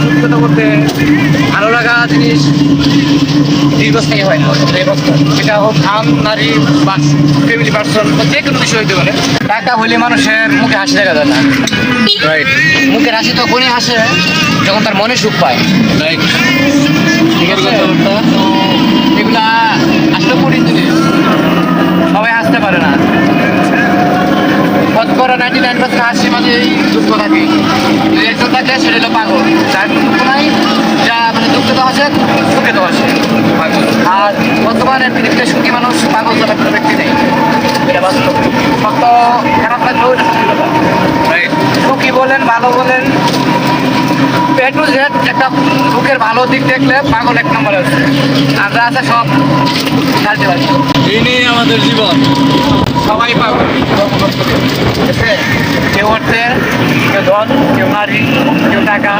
সত্যি কথা বলতে ভালো লাগা জিনিস দীর্ঘস্থায়ী হয় না। এটা হোক ধান, নারী বা ফ্যামিলি পার্সন বা যে কোনো বিষয় হইতে পারে। টাকা হলে মানুষের মুখে হাসি দেখা যায় না। রাইট। মুখের হাসি তখনই হাসে যখন তার মনে সুখ পায়। রাইট। ঠিক আছে, তো এগুলা আসলে কঠিন জিনিস, সবাই হাসতে পারে না। শতকরা 99% হাসি মাঝেই দুঃখ থাকে। যদি একজন থাকে সেটা হলো পাগল, যার কোনো দুঃখ নাই, যা মানে দুঃখে তো হাসে, সুখে তো হাসে পাগল। আর বর্তমানে পৃথিবীতে সুখী মানুষ পাগল ছাড়া কোনো ব্যক্তি নেই, এটা বাস্তব। সত্য খারাপ লাগলেও এটা সত্যি কথা। রাইট। সুখী বলেন, ভালো বলেন, এ টু জেড একটা সুখের ভালো দিক দেখলে পাগল এক নম্বরে আছে, আর যা আছে সব ছাড়তে পারি। এই নিয়ে আমাদের জীবন। সবাই পাগল, ঠিক আছে? কেউ অর্থে, কেউ ধন, কেউ নারী, কেউ টাকা,